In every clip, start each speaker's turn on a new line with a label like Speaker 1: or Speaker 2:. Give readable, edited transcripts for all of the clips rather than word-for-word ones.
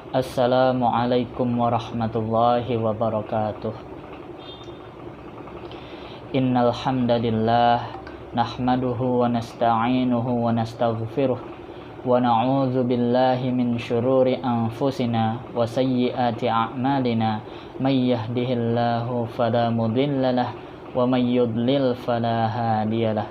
Speaker 1: Assalamualaikum warahmatullahi wabarakatuh. Innal hamdalillah nahmaduhu wa nasta'inuhu wa nastaghfiruh wa na'udzu billahi min syururi anfusina wa sayyiati a'malina may yahdihillahu fala mudhillalah wa may yudlil fala hadiyalah.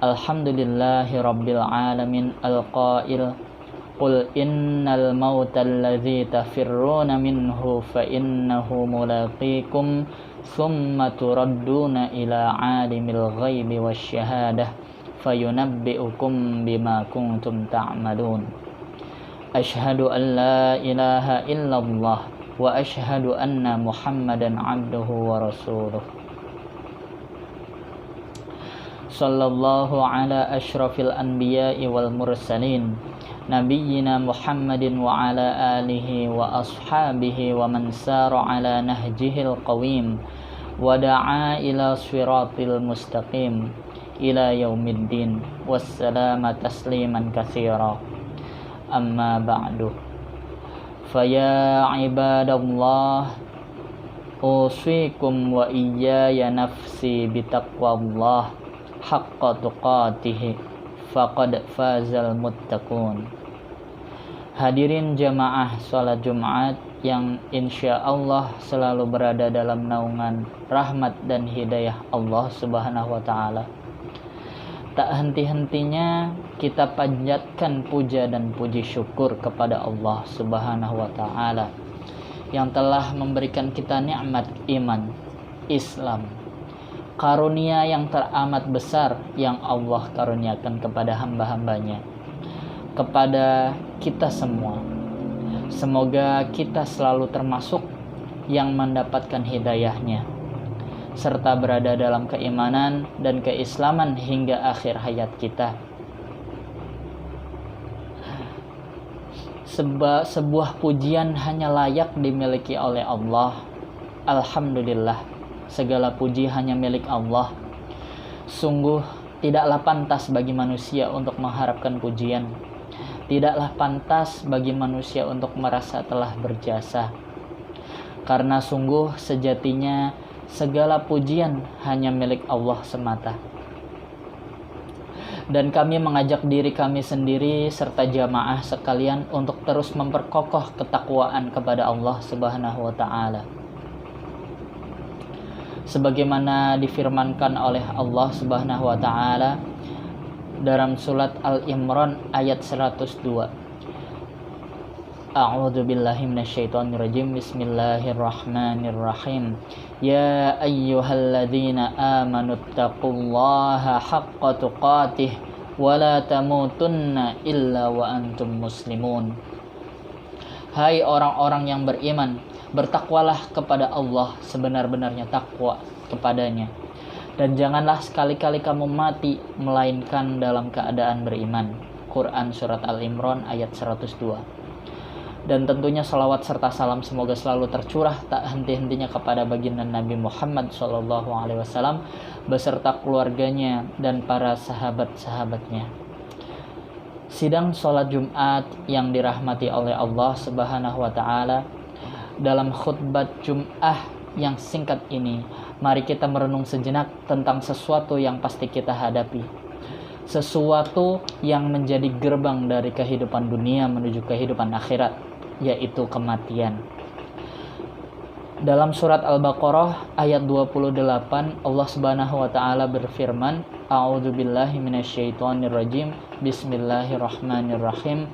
Speaker 1: Alhamdulillahi rabbil alamin al-qail qul innal mauta alladzi tafirruna minhu fa innahu mulaqikum thumma turadduna ila alimil ghaibi wasyahadah fayunabbi'ukum bima kuntum ta'malun. Asyhadu an la ilaha illallah wa asyhadu anna Muhammadan abduhu wa rasuluh. Sallallahu ala asyrafil anbiya'i wal mursalin nabiyyina Muhammadin wa ala alihi wa ashabihi wa man sara ala nahjihil qawim wa da'a ila siratil mustaqim ila yaumiddin wassalama tasliman katsira. Amma ba'du, faya ibadallah usikum wa iyaya nafsi bitaqwallah haqqa tuqatih faqad fazal muttaqun. Hadirin jamaah salat Jumat yang insya Allah selalu berada dalam naungan rahmat dan hidayah Allah Subhanahu wa Ta'ala. Tak henti-hentinya kita panjatkan puja dan puji syukur kepada Allah Subhanahu wa Ta'ala yang telah memberikan kita nikmat iman, Islam, karunia yang teramat besar yang Allah karuniakan kepada hamba-hambanya, kepada kita semua. Semoga kita selalu termasuk yang mendapatkan hidayahnya serta berada dalam keimanan dan keislaman hingga akhir hayat kita. Sebuah pujian hanya layak dimiliki oleh Allah. Alhamdulillah, segala puji hanya milik Allah. Sungguh tidaklah pantas bagi manusia untuk mengharapkan pujian. Tidaklah pantas bagi manusia untuk merasa telah berjasa. Karena sungguh sejatinya segala pujian hanya milik Allah semata. Dan kami mengajak diri kami sendiri serta jamaah sekalian untuk terus memperkokoh ketakwaan kepada Allah Subhanahu wa Ta'ala. Sebagaimana difirmankan oleh Allah Subhanahu wa Ta'ala dalam surat Al-Imran ayat 102. A'udzu billahi minasyaitonir rajim. Bismillahirrahmanirrahim. Ya ayyuhalladzina amanu taqullaha haqqa tuqatih wa la tamutunna illa wa antum muslimun. Hai orang-orang yang beriman, bertakwalah kepada Allah sebenar-benarnya takwa kepadanya, dan janganlah sekali-kali kamu mati melainkan dalam keadaan beriman. Quran surat Al-Imran ayat 102. Dan tentunya salawat serta salam semoga selalu tercurah tak henti-hentinya kepada baginda Nabi Muhammad SAW beserta keluarganya dan para sahabat-sahabatnya. Sidang sholat Jumat yang dirahmati oleh Allah Subhanahu wa Ta'ala, dalam khutbah Jum'ah yang singkat ini, mari kita merenung sejenak tentang sesuatu yang pasti kita hadapi, sesuatu yang menjadi gerbang dari kehidupan dunia menuju kehidupan akhirat, yaitu kematian. Dalam surat Al-Baqarah ayat 28, Allah Subhanahu wa Ta'ala berfirman, A'udzu billahi minasyaitonir rajim. Bismillahirrahmanirrahim.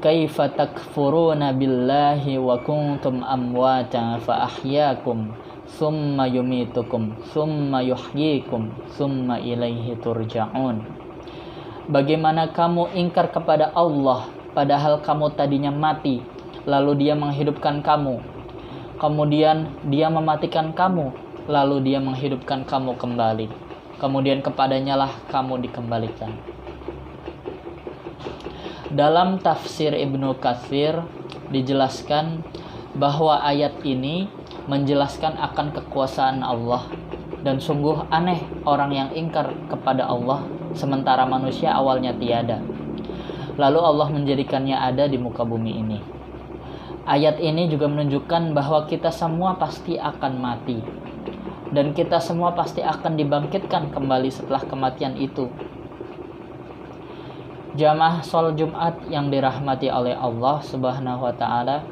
Speaker 1: Kaifa takfuruna billahi wa kuntum amwatan fa ahyaakum thumma yumitukum thumma yuhyikum thumma ilaihi turja'un. Bagaimana kamu ingkar kepada Allah padahal kamu tadinya mati, lalu Dia menghidupkan kamu. Kemudian Dia mematikan kamu, lalu Dia menghidupkan kamu kembali. Kemudian kepadanya lah kamu dikembalikan. Dalam tafsir Ibnu Katsir dijelaskan bahwa ayat ini menjelaskan akan kekuasaan Allah. Dan sungguh aneh orang yang ingkar kepada Allah sementara manusia awalnya tiada. lalu Allah menjadikannya ada di muka bumi ini. Ayat ini juga menunjukkan bahwa kita semua pasti akan mati, dan kita semua pasti akan dibangkitkan kembali setelah kematian itu. Jamaah sholat Jumat yang dirahmati oleh Allah Subhanahu wa Ta'ala,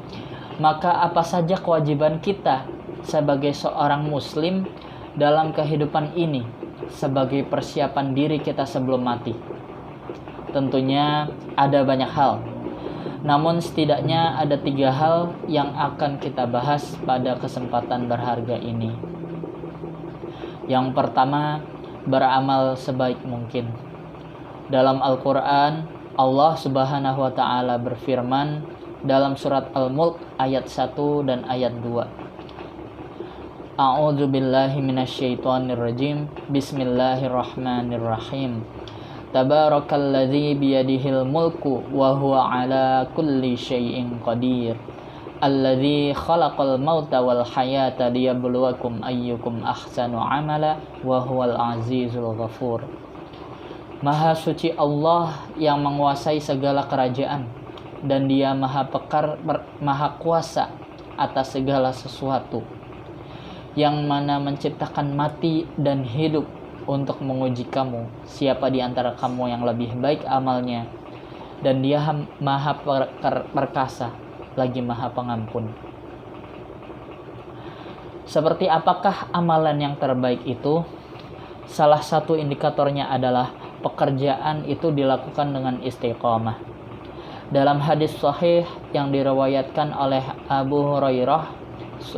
Speaker 1: maka apa saja kewajiban kita sebagai seorang Muslim dalam kehidupan ini sebagai persiapan diri kita sebelum mati? Tentunya ada banyak hal, namun setidaknya ada 3 hal yang akan kita bahas pada kesempatan berharga ini. Yang pertama, beramal sebaik mungkin. Dalam Al-Quran, Allah Subhanahu wa Ta'ala berfirman dalam surat Al-Mulk ayat 1 dan ayat 2. A'udzu billahi minasyaitonir rajim. Bismillahirrahmanirrahim. Tabarakalladzi biyadihil mulku wa huwa ala kulli syai'in qadir. Alladzi khalaqal mauta wal hayata liyabluwakum ayyukum ahsanu amala wa huwal azizul ghafur. Maha suci Allah yang menguasai segala kerajaan, dan Dia maha kuasa atas segala sesuatu, yang mana menciptakan mati dan hidup untuk menguji kamu, siapa di antara kamu yang lebih baik amalnya, dan Dia maha perkasa lagi maha pengampun. Seperti apakah amalan yang terbaik itu? Salah satu indikatornya adalah pekerjaan itu dilakukan dengan istiqamah. Dalam hadis sahih yang diriwayatkan oleh Abu Hurairah,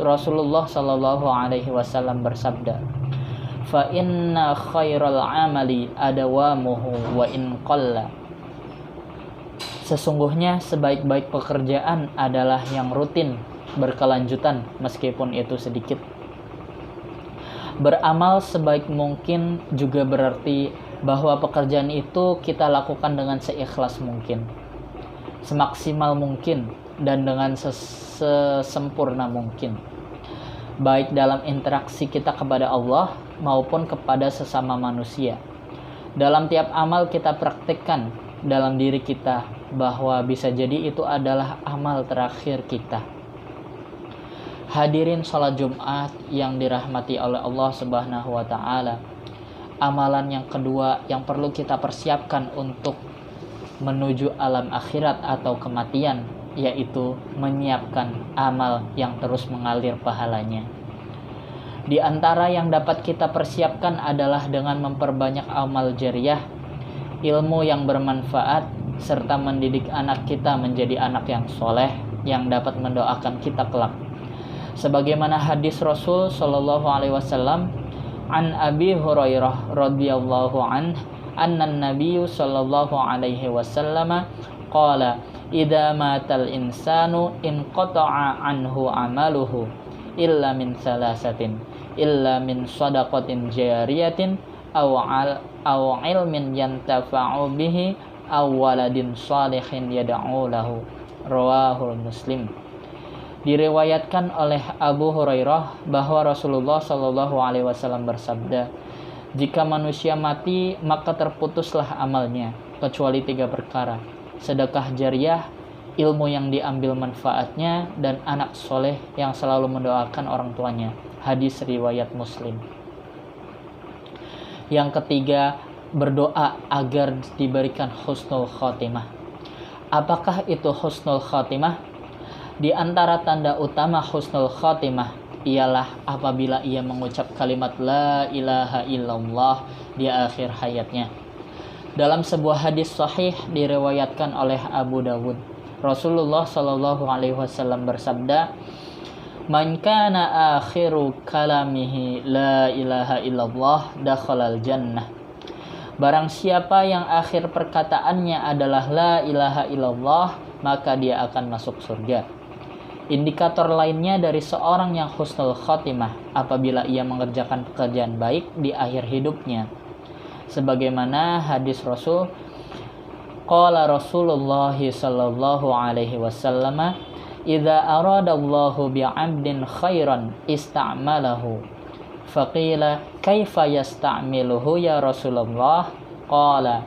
Speaker 1: Rasulullah Shallallahu Alaihi Wasallam bersabda, fa inna khairal amali adawamuhu wa in qalla. Sesungguhnya sebaik-baik pekerjaan adalah yang rutin, berkelanjutan meskipun itu sedikit. Beramal sebaik mungkin juga berarti bahwa pekerjaan itu kita lakukan dengan seikhlas mungkin, semaksimal mungkin, dan dengan sesempurna mungkin, baik dalam interaksi kita kepada Allah maupun kepada sesama manusia. Dalam tiap amal kita praktikkan dalam diri kita bahwa bisa jadi itu adalah amal terakhir kita. Hadirin sholat Jumat yang dirahmati oleh Allah Subhanahu wa Ta'ala, amalan yang kedua yang perlu kita persiapkan untuk menuju alam akhirat atau kematian, yaitu menyiapkan amal yang terus mengalir pahalanya. Di antara yang dapat kita persiapkan adalah dengan memperbanyak amal jariyah, ilmu yang bermanfaat, serta mendidik anak kita menjadi anak yang soleh yang dapat mendoakan kita kelak. Sebagaimana hadis Rasul Shallallahu Alaihi Wasallam, an Abi Hurairah radhiyallahu anhu, anna Nabi Shallallahu Alaihi Wasallam qala, idza matal insanu inqata'a anhu amaluhu illa min salasatin, illa min shadaqatin jariyatin aw ilmin yantafa'u bihi aw waladin shalihin yad'u lahu. Rawahul Muslim. Diriwayatkan oleh Abu Hurairah bahwa Rasulullah Shallallahu Alaihi Wasallam bersabda, jika manusia mati maka terputuslah amalnya kecuali 3 perkara: sedekah jariyah, ilmu yang diambil manfaatnya, dan anak soleh yang selalu mendoakan orang tuanya. Hadis riwayat Muslim. Yang ketiga, berdoa agar diberikan husnul khotimah. Apakah itu husnul khotimah? Di antara tanda utama husnul khotimah ialah apabila ia mengucap kalimat la ilaha illallah di akhir hayatnya. Dalam sebuah hadis sahih diriwayatkan oleh Abu Dawud, Rasulullah Shallallahu Alaihi Wasallam bersabda, man kana akhiru kalamihi la ilaha illallah dakhalal jannah. Barang siapa yang akhir perkataannya adalah la ilaha illallah, maka dia akan masuk surga. Indikator lainnya dari seorang yang husnul khotimah apabila ia mengerjakan pekerjaan baik di akhir hidupnya. Sebagaimana hadis Rasul, qala Rasulullah sallallahu alaihi wasallam, idza aradallahu bi'abdin khairan ista'malahu. Faqila kaifa yasta'miluhu ya Rasulullah? Qala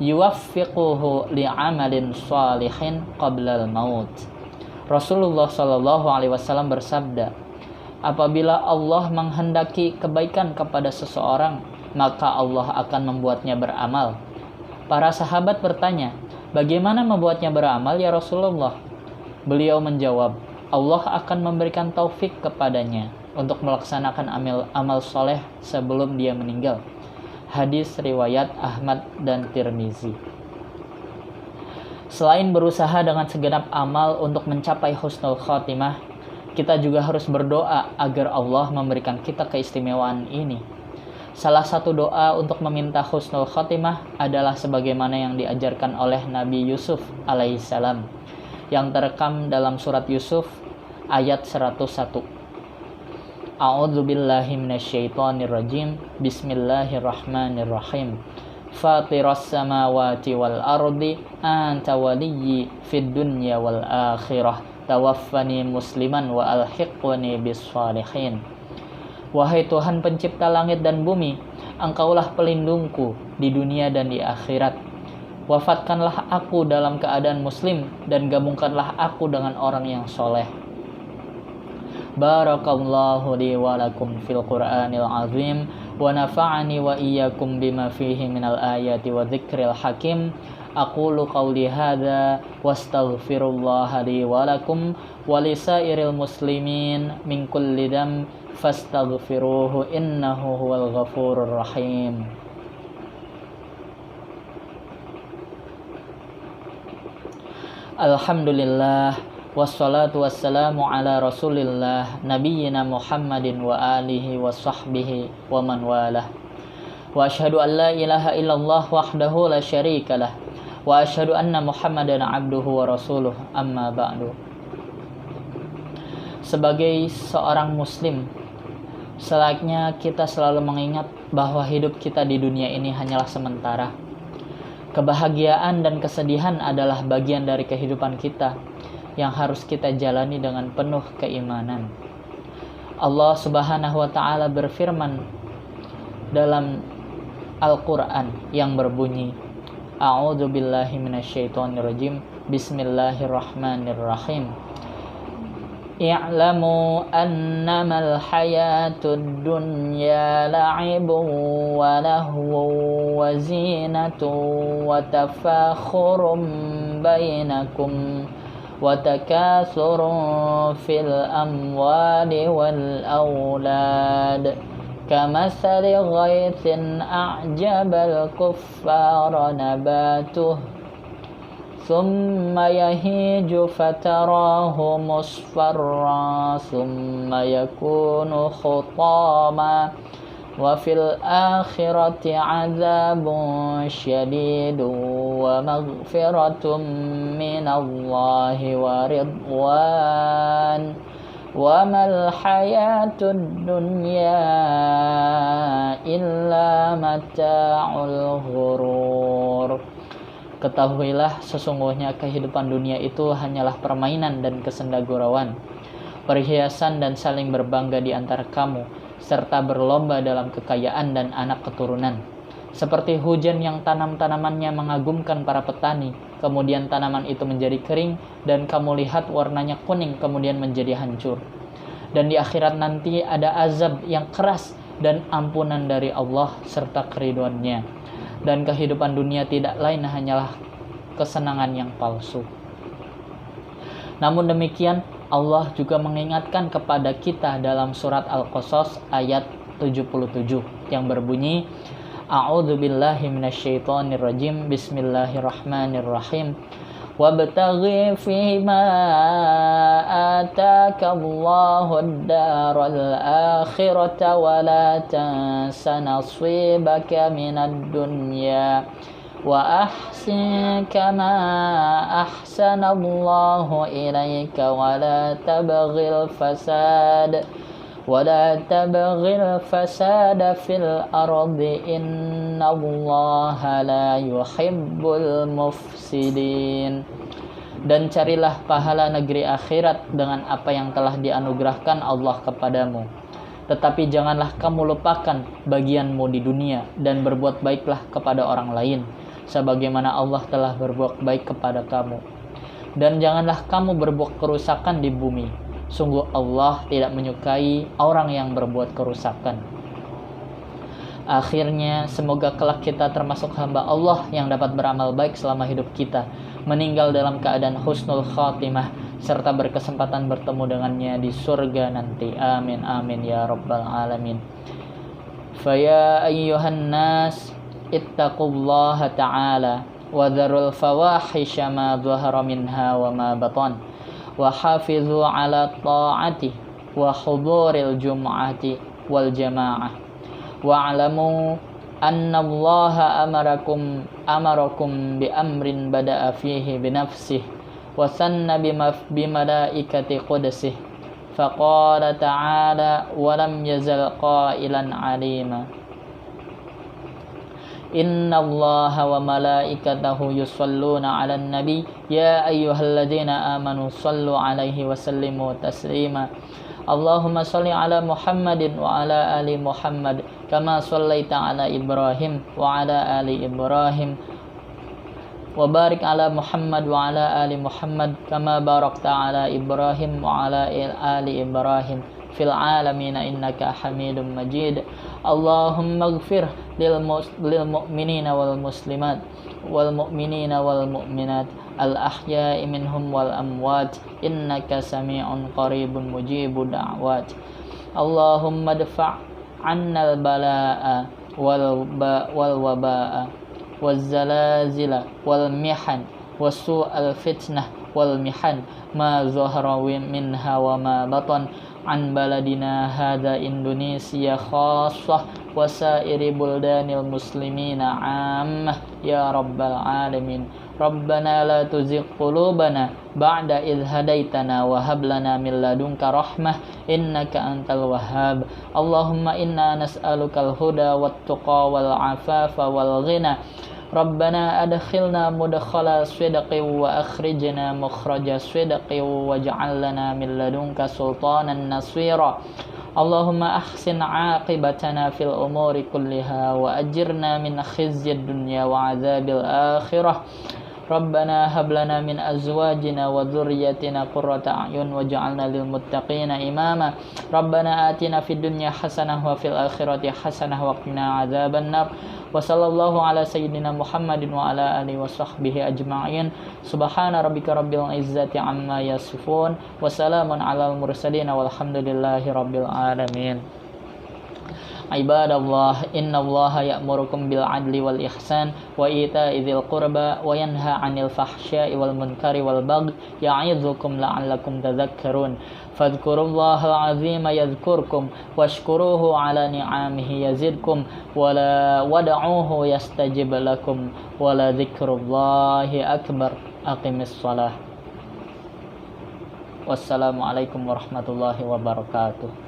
Speaker 1: yuwaffiquhu li'amalin shalihin qabla al-maut. Rasulullah Shallallahu alaihi wasallam bersabda, apabila Allah menghendaki kebaikan kepada seseorang, maka Allah akan membuatnya beramal. Para sahabat bertanya, bagaimana membuatnya beramal ya Rasulullah? Beliau menjawab, Allah akan memberikan taufik kepadanya untuk melaksanakan amal soleh sebelum dia meninggal. Hadis riwayat Ahmad dan Tirmizi. Selain berusaha dengan segenap amal untuk mencapai husnul khotimah, kita juga harus berdoa agar Allah memberikan kita keistimewaan ini. Salah satu doa untuk meminta husnul khotimah adalah sebagaimana yang diajarkan oleh Nabi Yusuf alaihissalam, yang terekam dalam surat Yusuf ayat 101. A'udzu billahi minasyaitonir rajim. Bismillahirrahmanirrahim. Fatiras samawati wal ardi anta waliyyi fid dunya wal akhirah tawaffani musliman wa alhiqni bis shalihin. Wahai Tuhan pencipta langit dan bumi, Engkaulah pelindungku di dunia dan di akhirat. Wafatkanlah aku dalam keadaan muslim dan gabungkanlah aku dengan orang yang soleh. Barakallahu li wa lakum fil Qur'anil azim wa nafa'ani wa iyyakum bima fihi minal ayati wa dzikril hakim. Aqulu qawli hadza wastaghfirullaha li wa lakum wa lisairil muslimin min kulli dam fastaghfiruhu innahu huwal ghafurur rahim. Alhamdulillah wassalatu wassalamu ala rasulillah nabiyyina Muhammadin wa alihi wa sahbihi wa man walah. Wa asyhadu an la ilaha illallah wahdahu la syarikalah wa asyhadu anna Muhammadan abduhu wa rasuluh, amma ba'du. Sebagai seorang muslim, selayaknya kita selalu mengingat bahwa hidup kita di dunia ini hanyalah sementara. Kebahagiaan dan kesedihan adalah bagian dari kehidupan kita yang harus kita jalani dengan penuh keimanan. Allah Subhanahu wa taala berfirman dalam Al-Qur'an yang berbunyi, A'udzu billahi minasyaitonir rajim. Bismillahirrahmanirrahim. I'lamu annamal hayatud dunya la'ibun wa lahwun wa zinatun wa tafakhurun bainakum wa takathurun fil amwali wal awlad kamathali ghaithin a'jabal kuffara nabatuh ثم يهيج فتراه مصفرا ثم يكون خطاما وفي الآخرة عذاب شديد ومغفرة من الله ورضوان وما الحياة الدنيا إلا متاع الغرور. Ketahuilah sesungguhnya kehidupan dunia itu hanyalah permainan dan kesendagurauan, perhiasan dan saling berbangga di antara kamu, serta berlomba dalam kekayaan dan anak keturunan. Seperti hujan yang tanam-tanamannya mengagumkan para petani, kemudian tanaman itu menjadi kering dan kamu lihat warnanya kuning kemudian menjadi hancur. Dan di akhirat nanti ada azab yang keras dan ampunan dari Allah serta keriduannya. Dan kehidupan dunia tidak lain hanyalah kesenangan yang palsu. Namun demikian, Allah juga mengingatkan kepada kita dalam surat Al-Qasas ayat 77 yang berbunyi, A'udzu billahi minasyaitonir rajim. Bismillahirrahmanirrahim. Wabtaghi fima ataka Allahud daral akhirata wa la tansa nasibaka minad dunya wa ahsin kama ahsana Allahu ilaika wa la tabghil fasad fil ardi innallaha la yuhibbul mufsidin. Dan carilah pahala negeri akhirat dengan apa yang telah dianugerahkan Allah kepadamu. Tetapi janganlah kamu lupakan bagianmu di dunia dan berbuat baiklah kepada orang lain. sebagaimana Allah telah berbuat baik kepada kamu. Dan janganlah kamu berbuat kerusakan di bumi. Sungguh Allah tidak menyukai orang yang berbuat kerusakan. Akhirnya, semoga kelak kita termasuk hamba Allah yang dapat beramal baik selama hidup kita, meninggal dalam keadaan husnul khatimah, serta berkesempatan bertemu dengannya di surga nanti. Amin amin ya rabbal alamin. Faya ayyuhan nas ittaqullaha ta'ala wa dharul fawahisha ma dhahara minha wa ma batan wa hafizu ala ta'ati wa huduril jum'ati wal jama'ah wa'lamu anna allaha amarakum bi amrin bada'a fihi bi nafsihi wa sanna bi malaikati qudsihi faqala ta'ala wa lam yazal qailan alima inna allaha wa malaikatahu yusalluna 'alan nabi ya ayyuhalladzina amanu sallu 'alaihi wa sallimu taslima Allahumma shalli 'ala Muhammadin wa 'ala ali Muhammad kama shallaita 'ala Ibrahim wa 'ala ali Ibrahim wa barik 'ala Muhammad wa 'ala ali Muhammad kama barakta 'ala Ibrahim wa 'ala ali Ibrahim fil 'alamin innaka Hamidum Majid. Allahumma ighfir lil mu'minina wal muslimat wal mu'minina wal mu'minat al ahya'i minhum wal amwat innaka sami'un qaribun mujibud da'wat. Allahumma dfa' 'anna al bala'a wal waba'a wal zalazila wal mihan wasu'al fitnah wal mihan ma zahara minha wa ma batan an baladina hadha Indonesia khassah wa sairi buldanil muslimina ammah ya rabbal alamin. Rabbana la tuzigh qulubana ba'da idh hadaitana wa hab lana min ladunka rahmah innaka antal wahhab. Allahumma inna nas'alukal huda wat tuqa wal afafa wal ghina. Rabbana adkhilna mudkhala sidqin wa akhrijna mukhraja sidqin waj'al lana min ladunka sultanan nasira. Allahumma ahsin 'aqibatana fil umuri kulliha wa ajirna min khizyid dunya wa 'adzabil akhirah. Rabbana hab lana min azwajina wa dhurriyyatina qurrata a'yun waj'alna lil muttaqina imama. Rabbana atina fid dunya hasanah wa fil akhirati hasanah wa qina adzaban nar. Wa sallallahu ala sayyidina Muhammadin wa ala alihi wa sahbihi ajma'in. Subhana rabbika rabbil izzati amma yasifun wa salamun alal mursalin walhamdulillahi rabbil alamin. Ibadallah, innallaha ya'murukum bil adli wal ihsan wa ita'i dzil qurba wa yanha 'anil fahsya'i wal munkari wal baghi ya'idzukum la'allakum tadhakkarun. Fadhkurullahal 'azima yadhkurkum washkuruhu 'ala ni'amihi yazidkum wa la wad'uhu yastajib lakum wa la dzikrullahi akbar. Aqimis shalah. Wassalamualaikum warahmatullahi wabarakatuh.